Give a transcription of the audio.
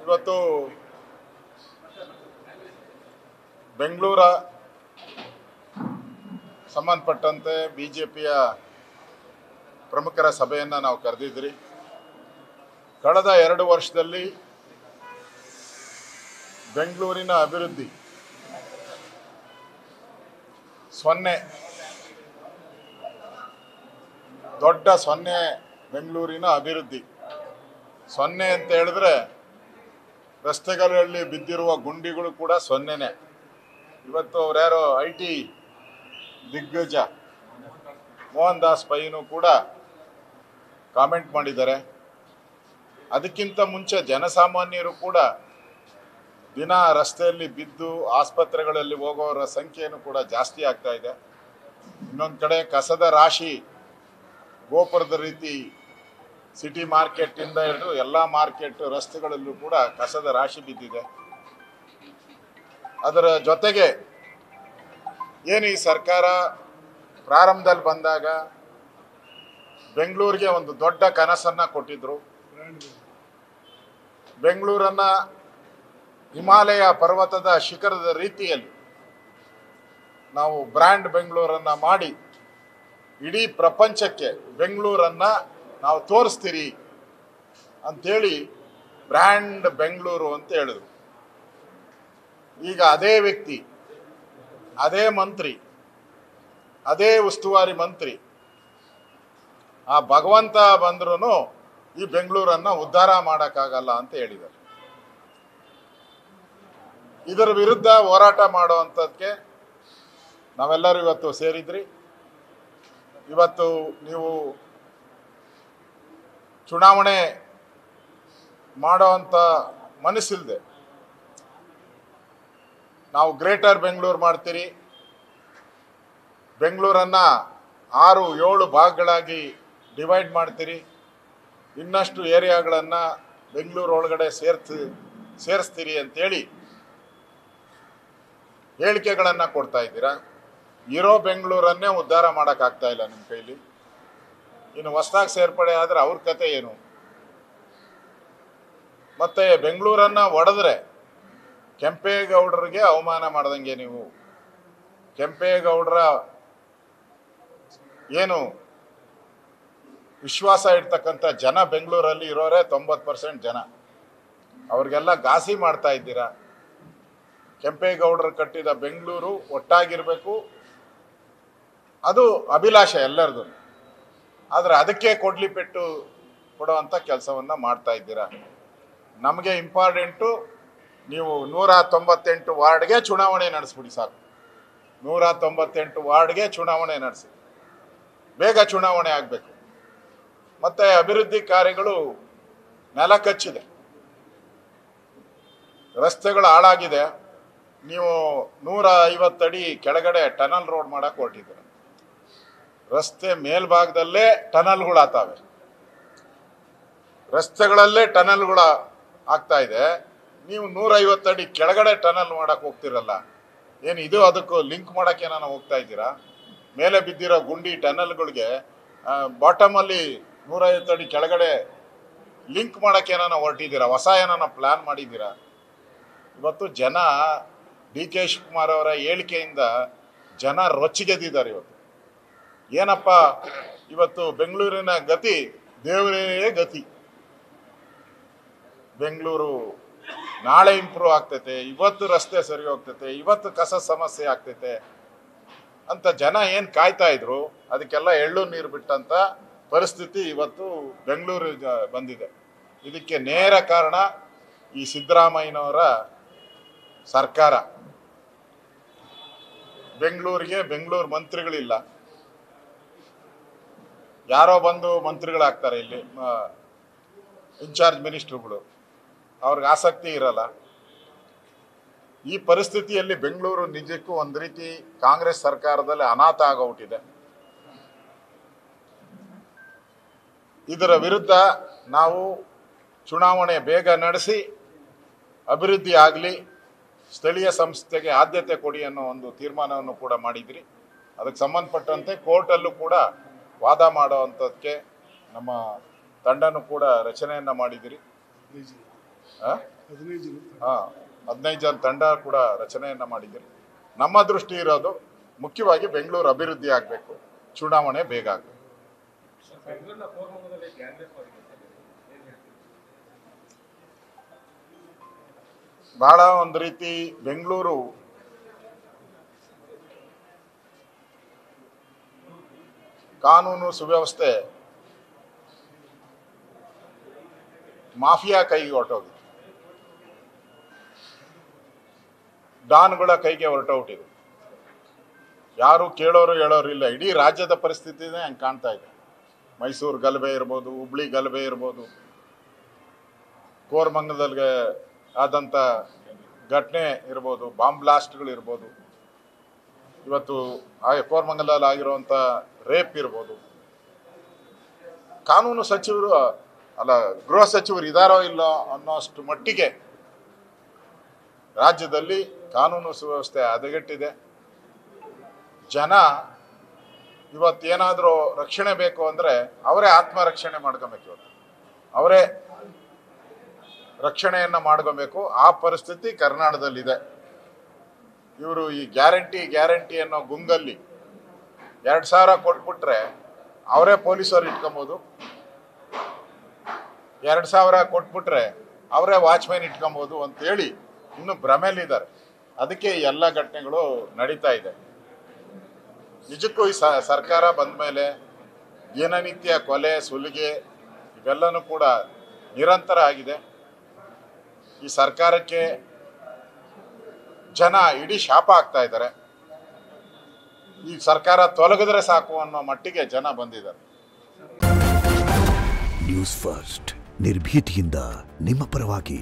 ಇವತ್ತು ಬೆಂಗಳೂರ ಸಂಬಂಧಪಟ್ಟಂತೆ ಬಿಜೆಪಿಯ ಪ್ರಮುಖರ ಸಭೆಯನ್ನು ನಾವು ಕರೆದಿದ್ರಿ. ಕಳೆದ 2 ವರ್ಷದಲ್ಲಿ ಬೆಂಗಳೂರಿನ ಅಭಿವೃದ್ಧಿ 0, ದೊಡ್ಡ 0 ಬೆಂಗಳೂರಿನ ಅಭಿವೃದ್ಧಿ 0 ಅಂತ ಹೇಳಿದ್ರೆ ರಸ್ತೆಗಳಲ್ಲಿ ಬಿದ್ದಿರುವ ಗುಂಡಿಗಳು ಕೂಡ 0ನೇ. ಇವತ್ತು ಅವರ್ಯಾರೋ IT ದಿಗ್ಗಜ ಮೋಹನ್ ದಾಸ್ ಪೈನು ಕೂಡ ಕಾಮೆಂಟ್ ಮಾಡಿದ್ದಾರೆ. ಅದಕ್ಕಿಂತ ಮುಂಚೆ ಜನಸಾಮಾನ್ಯರು ಕೂಡ ದಿನ ರಸ್ತೆಯಲ್ಲಿ ಬಿದ್ದು ಆಸ್ಪತ್ರೆಗಳಲ್ಲಿ ಹೋಗೋರ ಸಂಖ್ಯೆಯನ್ನು ಕೂಡ ಜಾಸ್ತಿ ಆಗ್ತಾ ಇದೆ. ಇನ್ನೊಂದು ಕಡೆ ಕಸದ ರಾಶಿ ಗೋಪುರದ ರೀತಿ ಸಿಟಿ ಮಾರ್ಕೆಟಿಂದ ಹಿಡಿದು ಎಲ್ಲ ಮಾರ್ಕೆಟ್ ರಸ್ತೆಗಳಲ್ಲೂ ಕೂಡ ಕಸದ ರಾಶಿ ಬಿದ್ದಿದೆ. ಅದರ ಜೊತೆಗೆ ಏನು ಈ ಸರ್ಕಾರ ಪ್ರಾರಂಭದಲ್ಲಿ ಬಂದಾಗ ಬೆಂಗಳೂರಿಗೆ ಒಂದು ದೊಡ್ಡ ಕನಸನ್ನು ಕೊಟ್ಟಿದ್ರು. ಬೆಂಗಳೂರನ್ನು ಹಿಮಾಲಯ ಪರ್ವತದ ಶಿಖರದ ರೀತಿಯಲ್ಲಿ ನಾವು ಬ್ರ್ಯಾಂಡ್ ಬೆಂಗಳೂರನ್ನು ಮಾಡಿ ಇಡೀ ಪ್ರಪಂಚಕ್ಕೆ ಬೆಂಗಳೂರನ್ನು ನಾವು ತೋರಿಸ್ತೀರಿ ಅಂಥೇಳಿ ಬ್ರ್ಯಾಂಡ್ ಬೆಂಗಳೂರು ಅಂತ ಹೇಳಿದ್ರು. ಈಗ ಅದೇ ವ್ಯಕ್ತಿ, ಅದೇ ಮಂತ್ರಿ, ಅದೇ ಉಸ್ತುವಾರಿ ಮಂತ್ರಿ, ಆ ಭಗವಂತ ಬಂದ್ರೂ ಈ ಬೆಂಗಳೂರನ್ನು ಉದ್ಧಾರ ಮಾಡೋಕ್ಕಾಗಲ್ಲ ಅಂತ ಹೇಳಿದ್ದಾರೆ. ಇದರ ವಿರುದ್ಧ ಹೋರಾಟ ಮಾಡುವಂಥದ್ದಕ್ಕೆ ನಾವೆಲ್ಲರೂ ಇವತ್ತು ಸೇರಿದ್ರಿ. ಇವತ್ತು ನೀವು ಚುನಾವಣೆ ಮಾಡೋವಂಥ ಮನಸ್ಸಿಲ್ಲದೆ ನಾವು ಗ್ರೇಟರ್ ಬೆಂಗಳೂರು ಮಾಡ್ತೀರಿ, ಬೆಂಗಳೂರನ್ನು 6-7 ಭಾಗಗಳಾಗಿ ಡಿವೈಡ್ ಮಾಡ್ತೀರಿ, ಇನ್ನಷ್ಟು ಏರಿಯಾಗಳನ್ನು ಬೆಂಗಳೂರು ಒಳಗಡೆ ಸೇರಿಸ್ತೀರಿ ಅಂತೇಳಿ ಹೇಳಿಕೆಗಳನ್ನು ಕೊಡ್ತಾ ಇದ್ದೀರಾ. ಇರೋ ಬೆಂಗಳೂರನ್ನೇ ಉದ್ಧಾರ ಮಾಡೋಕ್ಕಾಗ್ತಾ ಇಲ್ಲ ನಿಮ್ಮ ಕೈಲಿ. ಇನ್ನು ಹೊಸದಾಗಿ ಸೇರ್ಪಡೆ ಆದರೆ ಅವ್ರ ಕತೆ ಏನು? ಮತ್ತೆ ಬೆಂಗಳೂರನ್ನು ಒಡೆದ್ರೆ ಕೆಂಪೇಗೌಡರಿಗೆ ಅವಮಾನ ಮಾಡ್ದಂಗೆ ನೀವು. ಕೆಂಪೇಗೌಡರ ಏನು ವಿಶ್ವಾಸ ಇರ್ತಕ್ಕಂಥ ಜನ ಬೆಂಗಳೂರಲ್ಲಿ ಇರೋರೇ 90% ಜನ. ಅವ್ರಿಗೆಲ್ಲ ಘಾಸಿ ಮಾಡ್ತಾ ಇದ್ದೀರಾ. ಕೆಂಪೇಗೌಡರು ಕಟ್ಟಿದ ಬೆಂಗಳೂರು ಒಟ್ಟಾಗಿರಬೇಕು, ಅದು ಅಭಿಲಾಷೆ ಎಲ್ಲರದು. ಆದರೆ ಅದಕ್ಕೆ ಕೊಡ್ಲಿ ಪೆಟ್ಟು ಕೊಡುವಂಥ ಕೆಲಸವನ್ನು ಮಾಡ್ತಾ ಇದ್ದೀರಾ. ನಮಗೆ ಇಂಪಾರ್ಟೆಂಟು ನೀವು 198 ವಾರ್ಡ್ಗೆ ಚುನಾವಣೆ ನಡೆಸ್ಬಿಡಿ ಸಾಕು. 198 ವಾರ್ಡ್ಗೆ ಚುನಾವಣೆ ನಡೆಸಿ, ಬೇಗ ಚುನಾವಣೆ ಆಗಬೇಕು. ಮತ್ತು ಅಭಿವೃದ್ಧಿ ಕಾರ್ಯಗಳು ನೆಲ ಕಚ್ಚಿದೆ, ರಸ್ತೆಗಳು ಹಾಳಾಗಿದೆ. ನೀವು 150 ಅಡಿ ಕೆಳಗಡೆ ಟನಲ್ ರೋಡ್ ಮಾಡಕ್ಕೆ ಹೊರಟಿದ್ದೀರ. ರಸ್ತೆ ಮೇಲ್ಭಾಗದಲ್ಲೇ ಟನಲ್ಗಳಾಗ್ತವೆ, ರಸ್ತೆಗಳಲ್ಲೇ ಟನಲ್ಗಳು ಆಗ್ತಾ ಇದೆ. ನೀವು 150 ಅಡಿ ಕೆಳಗಡೆ ಟನಲ್ ಮಾಡಕ್ಕೆ ಹೋಗ್ತಿರಲ್ಲ. ಏನು ಇದು ಅದಕ್ಕೂ ಲಿಂಕ್ ಮಾಡೋಕ್ಕೆ ಏನಾನ ಹೋಗ್ತಾ ಇದ್ದೀರಾ? ಮೇಲೆ ಬಿದ್ದಿರೋ ಗುಂಡಿ ಟನಲ್ಗಳಿಗೆ ಬಾಟಮಲ್ಲಿ 150 ಅಡಿ ಕೆಳಗಡೆ ಲಿಂಕ್ ಮಾಡೋಕ್ಕೆ ಏನಾನ ಹೊರಟಿದ್ದೀರಾ? ಹೊಸ ಏನಾನ ಪ್ಲ್ಯಾನ್ ಮಾಡಿದ್ದೀರಾ? ಇವತ್ತು ಜನ DK ಶಿವಕುಮಾರ್ ಅವರ ಹೇಳಿಕೆಯಿಂದ ಜನ ರೊಚ್ಚಿಗೆದ್ದಿದ್ದಾರೆ. ಇವತ್ತು ಏನಪ್ಪ, ಇವತ್ತು ಬೆಂಗಳೂರಿನ ಗತಿ ದೇವರೇ ಗತಿ. ಬೆಂಗಳೂರು ನಾಳೆ ಇಂಪ್ರೂವ್ ಆಗ್ತೈತೆ, ಇವತ್ತು ರಸ್ತೆ ಸರಿ ಹೋಗ್ತೈತೆ, ಇವತ್ತು ಕಸ ಸಮಸ್ಯೆ ಆಗ್ತೈತೆ ಅಂತ ಜನ ಏನು ಕಾಯ್ತಾ ಇದ್ರು, ಅದಕ್ಕೆಲ್ಲ ಎಳ್ಳು ನೀರು ಬಿಟ್ಟಂತ ಪರಿಸ್ಥಿತಿ ಇವತ್ತು ಬೆಂಗಳೂರು ಬಂದಿದೆ. ಇದಕ್ಕೆ ನೇರ ಕಾರಣ ಈ ಸಿದ್ದರಾಮಯ್ಯನವರ ಸರ್ಕಾರ. ಬೆಂಗಳೂರಿಗೆ ಬೆಂಗಳೂರು ಮಂತ್ರಿಗಳಿಲ್ಲ, ಯಾರೋ ಬಂದು ಮಂತ್ರಿಗಳಾಗ್ತಾರೆ. ಇಲ್ಲಿ ಇನ್ಚಾರ್ಜ್ ಮಿನಿಸ್ಟ್ರುಗಳು, ಅವ್ರಿಗೆ ಆಸಕ್ತಿ ಇರಲ್ಲ. ಈ ಪರಿಸ್ಥಿತಿಯಲ್ಲಿ ಬೆಂಗಳೂರು ನಿಜಕ್ಕೂ ಒಂದು ರೀತಿ ಕಾಂಗ್ರೆಸ್ ಸರ್ಕಾರದಲ್ಲಿ ಅನಾಥ ಆಗೋಗ್ಬಿಟ್ಟಿದೆ. ಇದರ ವಿರುದ್ಧ ನಾವು ಚುನಾವಣೆ ಬೇಗ ನಡೆಸಿ ಅಭಿವೃದ್ಧಿ ಆಗಲಿ, ಸ್ಥಳೀಯ ಸಂಸ್ಥೆಗೆ ಆದ್ಯತೆ ಕೊಡಿ ಅನ್ನೋ ಒಂದು ತೀರ್ಮಾನವನ್ನು ಕೂಡ ಮಾಡಿದ್ರಿ. ಅದಕ್ಕೆ ಸಂಬಂಧಪಟ್ಟಂತೆ ಕೋರ್ಟಲ್ಲೂ ಕೂಡ ವಾದ ಮಾಡುವಂಥದ್ದಕ್ಕೆ ನಮ್ಮ ತಂಡನೂ ಕೂಡ ರಚನೆಯನ್ನು ಮಾಡಿದ್ದೀರಿ. 15 ಜನ ತಂಡ ಕೂಡ ರಚನೆಯನ್ನು ಮಾಡಿದ್ದೀರಿ. ನಮ್ಮ ದೃಷ್ಟಿ ಇರೋದು ಮುಖ್ಯವಾಗಿ ಬೆಂಗಳೂರು ಅಭಿವೃದ್ಧಿ ಆಗಬೇಕು, ಚುನಾವಣೆ ಬೇಗ ಆಗಬೇಕು. ಬಹಳ ಒಂದು ರೀತಿ ಬೆಂಗಳೂರು ಕಾನೂನು ಸುವ್ಯವಸ್ಥೆ ಮಾಫಿಯಾ ಕೈಗೆ ಹೊರಟೋಗಿದೆ, ಡಾನ್ಗಳ ಕೈಗೆ ಹೊರಟೋಗ್ಬಿಟ್ಟಿದೆ. ಯಾರು ಕೇಳೋರು ಹೇಳೋರು ಇಲ್ಲ. ಇಡೀ ರಾಜ್ಯದ ಪರಿಸ್ಥಿತಿನೇ ಹಂಗೆ ಕಾಣ್ತಾ ಇದೆ. ಮೈಸೂರು ಗಲಭೆ ಇರ್ಬೋದು, ಹುಬ್ಳಿ ಗಲಭೆ ಇರ್ಬೋದು, ಕೋರಮಂಗಲದಲ್ಲಿ ಆದಂಥ ಘಟನೆ ಇರ್ಬೋದು, ಬಾಂಬ್ ಬ್ಲಾಸ್ಟ್ಗಳು ಇರ್ಬೋದು, ಇವತ್ತು ಕೋರಮಂಗಲದಲ್ಲಿ ಆಗಿರುವಂಥ ರೇಪ್ ಇರ್ಬೋದು. ಕಾನೂನು ಸಚಿವರು ಗೃಹ ಸಚಿವರು ಇದಾರೋ ಇಲ್ಲೋ ಅನ್ನೋಷ್ಟು ಮಟ್ಟಿಗೆ ರಾಜ್ಯದಲ್ಲಿ ಕಾನೂನು ಸುವ್ಯವಸ್ಥೆ ಹದಗೆಟ್ಟಿದೆ. ಜನ ಇವತ್ತೇನಾದರೂ ರಕ್ಷಣೆ ಬೇಕು ಅಂದರೆ ಅವರೇ ಆತ್ಮರಕ್ಷಣೆ ಮಾಡ್ಕೊಬೇಕು. ಇವತ್ತು ಅವರೇ ರಕ್ಷಣೆಯನ್ನು ಮಾಡ್ಕೊಬೇಕು. ಆ ಪರಿಸ್ಥಿತಿ ಕರ್ನಾಟಕದಲ್ಲಿದೆ. ಇವರು ಈ ಗ್ಯಾರಂಟಿ ಅನ್ನೋ ಗುಂಗಲ್ಲಿ 2,000 ಕೊಟ್ಬಿಟ್ರೆ ಅವರೇ ಪೊಲೀಸರು ಇಟ್ಕೊಬೋದು, 2,000 ಕೊಟ್ಬಿಟ್ರೆ ಅವರೇ ವಾಚ್ಮ್ಯಾನ್ ಇಟ್ಕೊಬೋದು ಅಂತೇಳಿ ಇನ್ನು ಭ್ರಮೆಯಲ್ಲಿದ್ದಾರೆ. ಅದಕ್ಕೆ ಎಲ್ಲ ಘಟನೆಗಳು ನಡೀತಾ ಇದೆ. ನಿಜಕ್ಕೂ ಈ ಸರ್ಕಾರ ಬಂದ ಮೇಲೆ ದಿನನಿತ್ಯ ಕೊಲೆ ಸುಲಿಗೆ ಇವೆಲ್ಲನೂ ಕೂಡ ನಿರಂತರ ಆಗಿದೆ. ಈ ಸರ್ಕಾರಕ್ಕೆ ಜನ ಇಡೀ ಶಾಪ ಆಗ್ತಾ ಇದ್ದಾರೆ. ಈ ಸರ್ಕಾರ ತೊಲಗಿದ್ರೆ ಸಾಕು ಅನ್ನೋ ಮಟ್ಟಿಗೆ ಜನ ಬಂದಿದ್ದಾರೆ. ನ್ಯೂಸ್ ಫಸ್ಟ್ ನಿರ್ಭೀತಿಯಿಂದ ನಿಮ್ಮ ಪರವಾಗಿ.